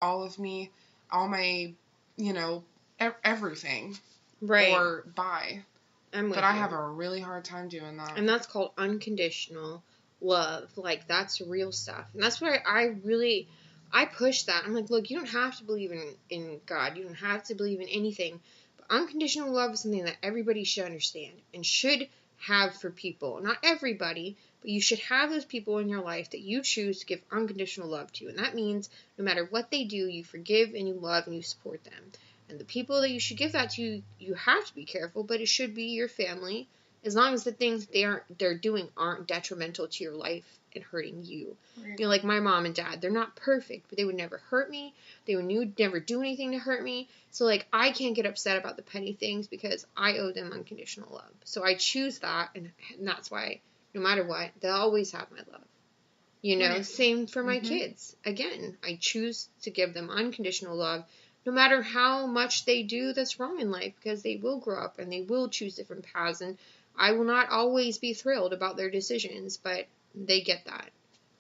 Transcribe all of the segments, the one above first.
all of me, all my, everything. Right. Or buy. But I have a really hard time doing that. And that's called unconditional love. Like, that's real stuff. And that's why I push that. I'm like, look, you don't have to believe in God. You don't have to believe in anything. But unconditional love is something that everybody should understand and should have for people. Not everybody, but you should have those people in your life that you choose to give unconditional love to. And that means no matter what they do, you forgive and you love and you support them. And the people that you should give that to, you have to be careful, but it should be your family, as long as the things they're doing aren't detrimental to your life and hurting you. Right. Like my mom and dad, they're not perfect, but they would never hurt me. They would never do anything to hurt me. So, like, I can't get upset about the petty things because I owe them unconditional love. So I choose that, and that's why, no matter what, they'll always have my love. Right. Same for my kids. Again, I choose to give them unconditional love, no matter how much they do that's wrong in life, because they will grow up and they will choose different paths, and I will not always be thrilled about their decisions, but they get that.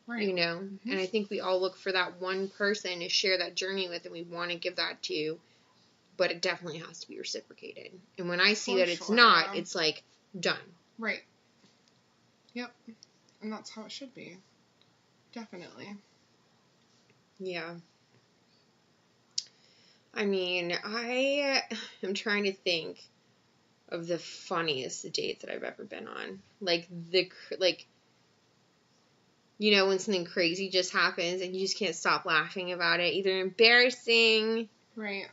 Right. And I think we all look for that one person to share that journey with, and we want to give that to, but it definitely has to be reciprocated. And when I see that it's not, it's like, done. Right. Yep. And that's how it should be. Definitely. Yeah. I mean, I am trying to think of the funniest date that I've ever been on. When something crazy just happens and you just can't stop laughing about it. Either embarrassing. Right.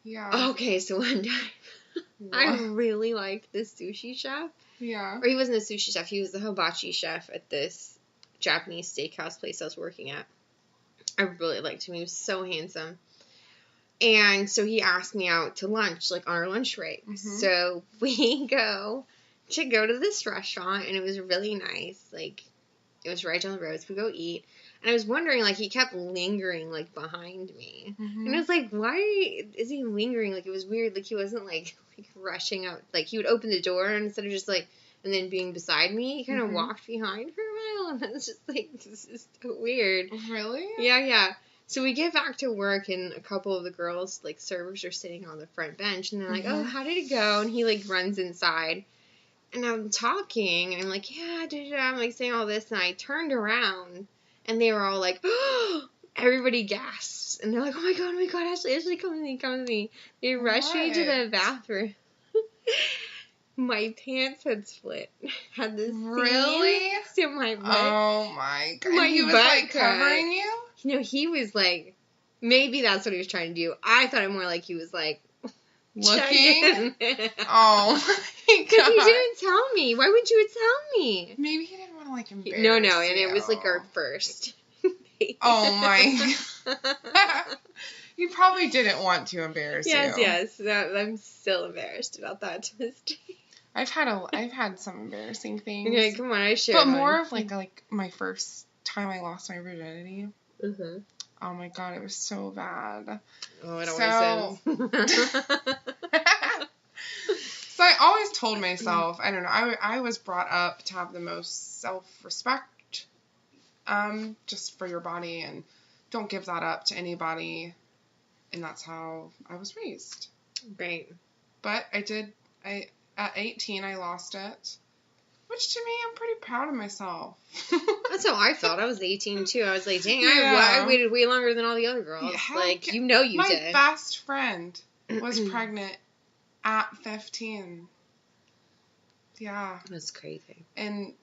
Yeah. Okay, so one time, I really liked this sushi chef. Yeah. Or he wasn't a sushi chef, he was the hibachi chef at this Japanese steakhouse place I was working at. I really liked him. He was so handsome. And so he asked me out to lunch, like on our lunch break. Mm-hmm. So we go to this restaurant, and it was really nice. Like, it was right down the road, so we go eat. And I was wondering, like, he kept lingering, like, behind me. Mm-hmm. And I was like, why is he lingering? Like, it was weird. Like, he wasn't, like rushing out. Like, he would open the door, and instead of just, like, and then being beside me, he kind of walked behind for a while. And I was just like, this is so weird. Really? Yeah. So we get back to work, and a couple of the girls, like, servers are sitting on the front bench, and they're like, oh, how did it go? And he, like, runs inside. And I'm talking, and I'm like, yeah, I'm, like, saying all this, and I turned around, and they were all like, oh, everybody gasps. And they're like, oh my god, Ashley, come with me. They rushed me to the bathroom. My pants had split. Had this really? To my butt. Oh my god. He was, like, covering you? He was like, maybe that's what he was trying to do. I thought it more like he was like, looking? Oh my god. Because he didn't tell me. Why wouldn't you tell me? Maybe he didn't want to, like, embarrass No, and it was like our first. Oh my god. You probably didn't want to embarrass you. Yes. I'm still embarrassed about that to this day. I've had some embarrassing things. Okay, come on, I share. But more of like my first time I lost my virginity. Mm-hmm. Oh my god, it was so bad. Oh, I don't want to say. So I always told myself, I don't know, I was brought up to have the most self-respect, just for your body, and don't give that up to anybody. And that's how I was raised. Right. But at 18, I lost it. Which, to me, I'm pretty proud of myself. That's how I felt. I was 18, too. I was like, dang, I waited way longer than all the other girls. Yeah, like, you did. My best friend was pregnant at 15. Yeah. That's crazy. And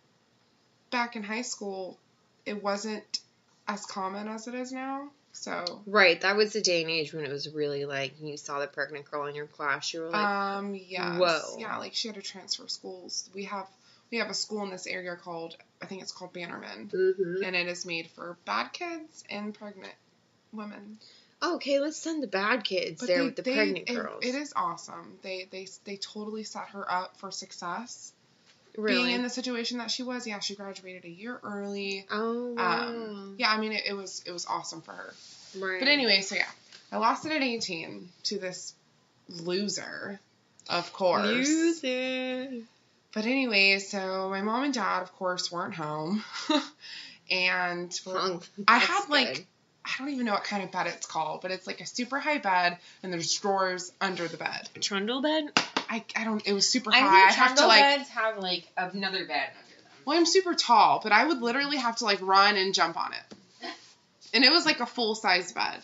back in high school, it wasn't as common as it is now. So right, that was the day and age when it was really like you saw the pregnant girl in your class, you were like, yes. Whoa, yeah, like she had to transfer schools. We have a school in this area called Bannerman, and it is made for bad kids and pregnant women. Okay, let's send the bad kids there with the pregnant girls. It is awesome. They totally set her up for success. Really? Being in the situation that she was, she graduated a year early. Oh, wow. I mean, it was awesome for her. Right. But anyway, so I lost it at 18 to this loser, of course. Loser. But anyway, so my mom and dad, of course, weren't home. And I had, like, I don't even know what kind of bed it's called, but it's like a super high bed, and there's drawers under the bed. Trundle bed? I don't. It was super I high. think trundle beds have like another bed under them. Well, I'm super tall, but I would literally have to like run and jump on it, and it was like a full size bed.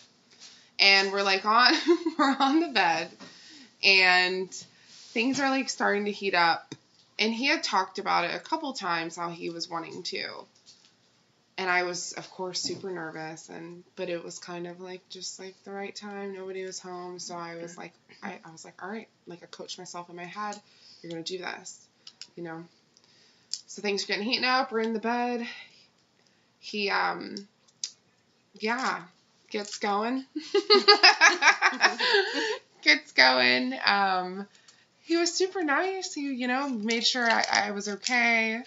And we're like we're on the bed, and things are like starting to heat up. And he had talked about it a couple times how he was wanting to. And I was, of course, super nervous, but it was kind of like just like the right time. Nobody was home, so I was like, I was like, all right, like I coached myself in my head, you're gonna do this, you know. So things are getting heating up. We're in the bed. He, gets going. Gets going. He was super nice. He, you know, made sure I was okay.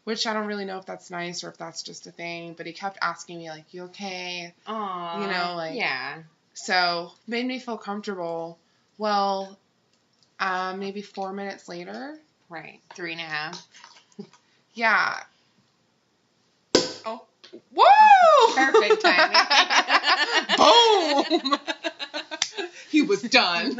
Which I don't really know if that's nice or if that's just a thing, but he kept asking me, like, you okay? Aww. You know, like. Yeah. So, made me feel comfortable. Well, maybe 4 minutes later. Right. 3.5. Yeah. Oh. Woo! Perfect timing. Boom! He was done.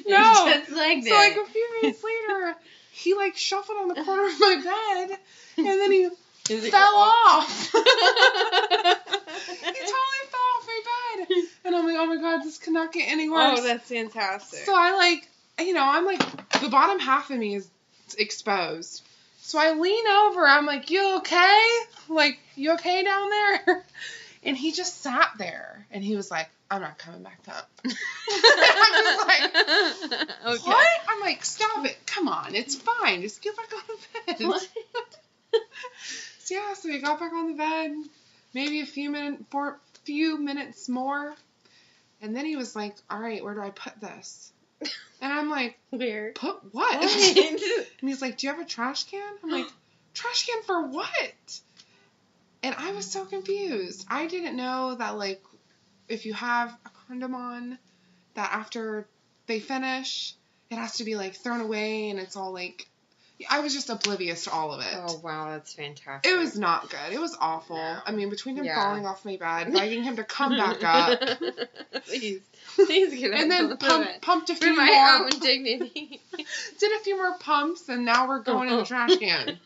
No. Just like that. So, like, a few minutes later, he, like, shuffled on the corner of my bed, and then he fell off. He totally fell off my bed. And I'm like, oh my god, this cannot get any worse. Oh, that's fantastic. So I, like, you know, I'm like, the bottom half of me is exposed. So I lean over, I'm like, you okay? Like, you okay down there? And he just sat there, and he was like, I'm not coming back up. I'm just like, okay. what? I'm like, stop it. Come on. It's fine. Just get back on the bed. What? So, yeah, so we got back on the bed, maybe a few minutes more, and then he was like, all right, where do I put this? And I'm like, where? Put what? What? And he's like, do you have a trash can? I'm like, trash can for what? And I was so confused. I didn't know that, like, if you have a condom on, that after they finish, it has to be, like, thrown away, and it's all, like, I was just oblivious to all of it. Oh, wow, that's fantastic. It was not good. It was awful. No. I mean, between him Yeah. falling off my bed, begging him to come back up. Please get And then pumped a for few my more. own dignity. Did a few more pumps, and now we're going in the trash can.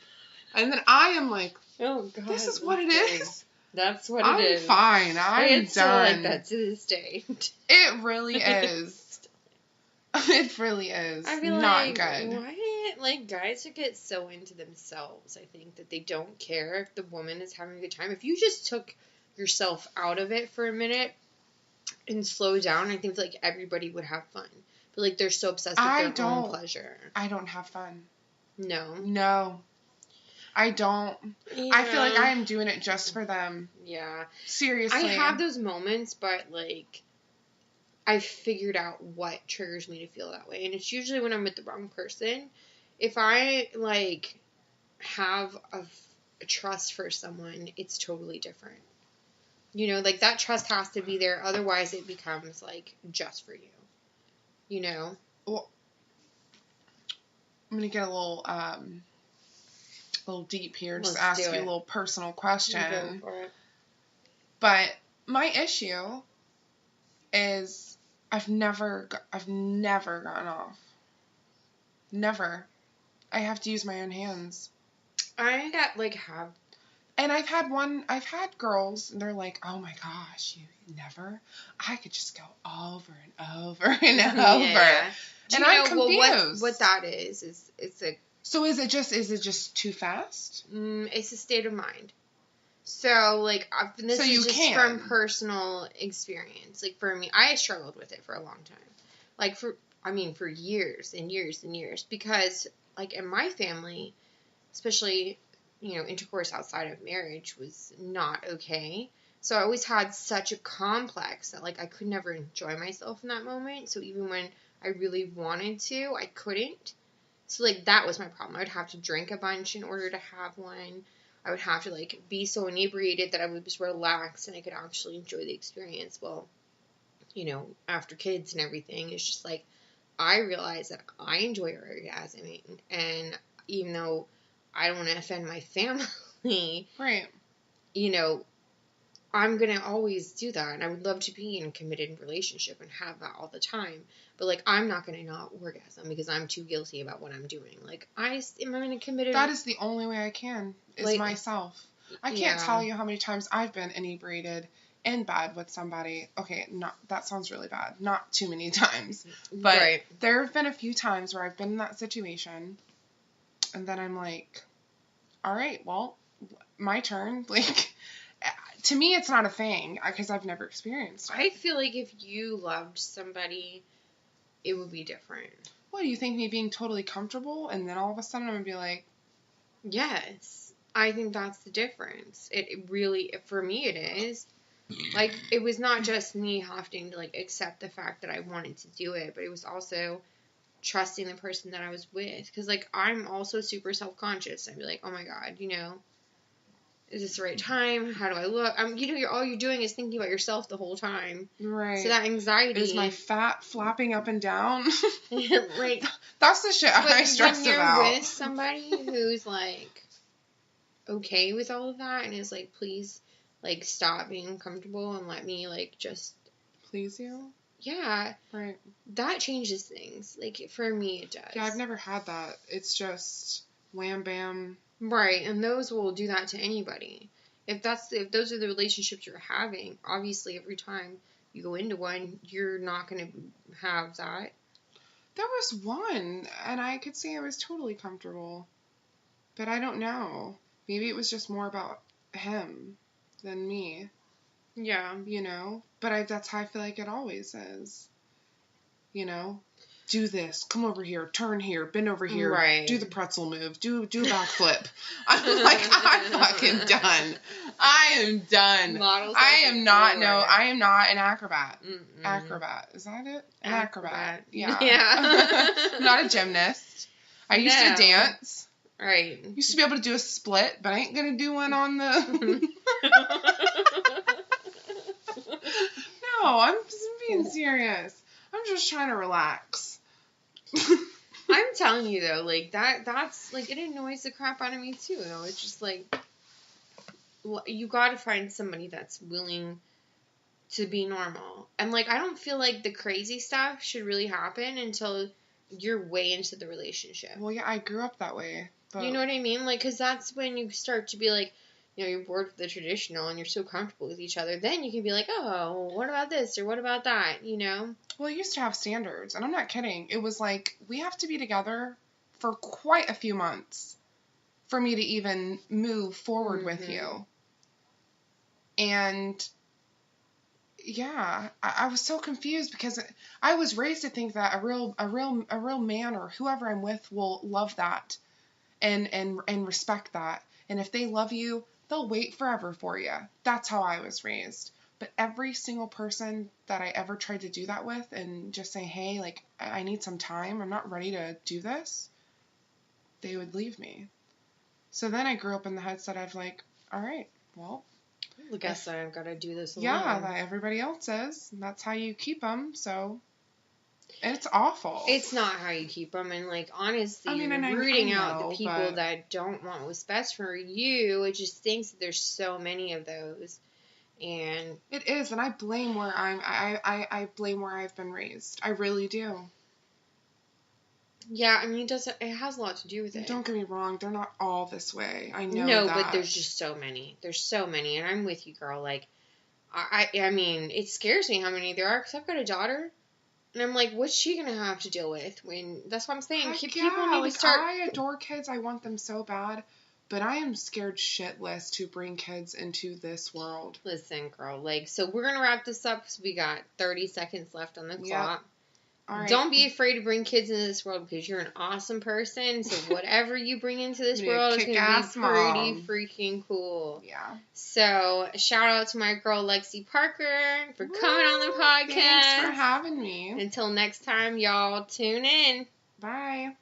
And then I am like, Oh, God. this is what it is. That's what I'm it is. fine. I'm It's still done. like that to this day. It really is. It really is. I feel not like, good. why, like, guys get so into themselves, I think, that they don't care if the woman is having a good time. If you just took yourself out of it for a minute and slow down, I think, like, everybody would have fun. But, like, they're so obsessed with their own pleasure. I don't have fun. No. No. I don't. Yeah. I feel like I am doing it just for them. Yeah. Seriously. I have those moments, but, like, I figured out what triggers me to feel that way. And it's usually when I'm with the wrong person. If I, like, have a trust for someone, it's totally different. You know, like, that trust has to be there. Otherwise, it becomes, like, just for you. You know? Well, I'm going to get a little deep here. Just ask you a little personal question. Go for it. But my issue is I've never gotten off. Never. I have to use my own hands. I got, like, have... And I've had girls, and they're like, oh my gosh, you never? I could just go over and over and over. Yeah. And I'm confused. Well, what that is it's a... So is it just too fast? It's a state of mind. So, like, this is just from personal experience. Like, for me, I struggled with it for a long time. Like, for years and years and years. Because, like, in my family, especially, you know, intercourse outside of marriage was not okay. So I always had such a complex that, like, I could never enjoy myself in that moment. So even when I really wanted to, I couldn't. So, like, that was my problem. I would have to drink a bunch in order to have one. I would have to, like, be so inebriated that I would just relax and I could actually enjoy the experience. Well, you know, after kids and everything, it's just, like, I realized that I enjoy orgasming. And even though I don't want to offend my family, right, you know, I'm going to always do that. And I would love to be in a committed relationship and have that all the time. But, like, I'm not going to not orgasm because I'm too guilty about what I'm doing. Like, am I in a committed... That is the only way I can, is like, myself. I can't tell you how many times I've been inebriated in bed with somebody. Okay, that sounds really bad. Not too many times. But there have been a few times where I've been in that situation, and then I'm like, all right, well, my turn. Like... To me, it's not a thing because I've never experienced it. I feel like if you loved somebody, it would be different. What, do you think me being totally comfortable and then all of a sudden I'm going to be like... Yes. I think that's the difference. It really, for me it is. Like, it was not just me having to, like, accept the fact that I wanted to do it, but it was also trusting the person that I was with. Because, like, I'm also super self-conscious. I'd be like, oh my God, you know... Is this the right time? How do I look? All you're doing is thinking about yourself the whole time. Right. So that anxiety. Is my fat flapping up and down? Like, that's the shit I stress about. When you're with somebody who's, like, okay with all of that and is like, please, like, stop being uncomfortable and let me, like, just... Please you? Yeah. Right. That changes things. Like, for me, it does. Yeah, I've never had that. It's just wham, bam... Right, and those will do that to anybody. If those are the relationships you're having, obviously every time you go into one, you're not going to have that. There was one, and I could say I was totally comfortable. But I don't know. Maybe it was just more about him than me. Yeah. You know? But that's how I feel like it always is. You know? Do this, come over here, turn here, bend over here, right. Do the pretzel move, do a backflip. I'm like, I'm fucking done. I am done. I am not an acrobat. Mm-mm. Acrobat, is that it? An acrobat. Yeah. I'm not a gymnast. I used to dance. Right. Used to be able to do a split, but I ain't gonna do one on the... No, I'm just being serious. I'm just trying to relax. I'm telling you though, like that's like it annoys the crap out of me too. You know, it's just like you got to find somebody that's willing to be normal, and like I don't feel like the crazy stuff should really happen until you're way into the relationship. Well, yeah, I grew up that way. But... You know what I mean? Like, because that's when you start to be like, you know, you're bored with the traditional and you're so comfortable with each other. Then you can be like, oh, what about this or what about that? You know. Well, I used to have standards, and I'm not kidding. It was like, we have to be together for quite a few months for me to even move forward with you. And, yeah, I was so confused because I was raised to think that a real man or whoever I'm with will love that and respect that. And if they love you, they'll wait forever for you. That's how I was raised. But every single person that I ever tried to do that with and just say, hey, like, I need some time, I'm not ready to do this, they would leave me. So then I grew up in the headset of like, all right, well. I guess I've got to do this alone. Yeah, that everybody else is. And that's how you keep them, so. And it's awful. It's not how you keep them. And, like, honestly, you're rooting out the people that don't want what's best for you. It just thinks that there's so many of those. And it is, and I blame where I blame where I've been raised. I really do. Yeah, I mean, it has a lot to do with it. Don't get me wrong, they're not all this way. I know that. No, that. but there's just so many. There's so many, and I'm with you, girl. Like, I mean, it scares me how many there are, because I've got a daughter, and I'm like, what's she going to have to deal with? That's what I'm saying. People need to start... I adore kids. I want them so bad. But I am scared shitless to bring kids into this world. Listen, girl, like, so we're going to wrap this up because we got 30 seconds left on the clock. All right. Don't be afraid to bring kids into this world because you're an awesome person. So whatever you bring into this world is going to be pretty freaking cool. Yeah. So shout out to my girl Lexi Parker for coming on the podcast. Thanks for having me. Until next time, y'all tune in. Bye.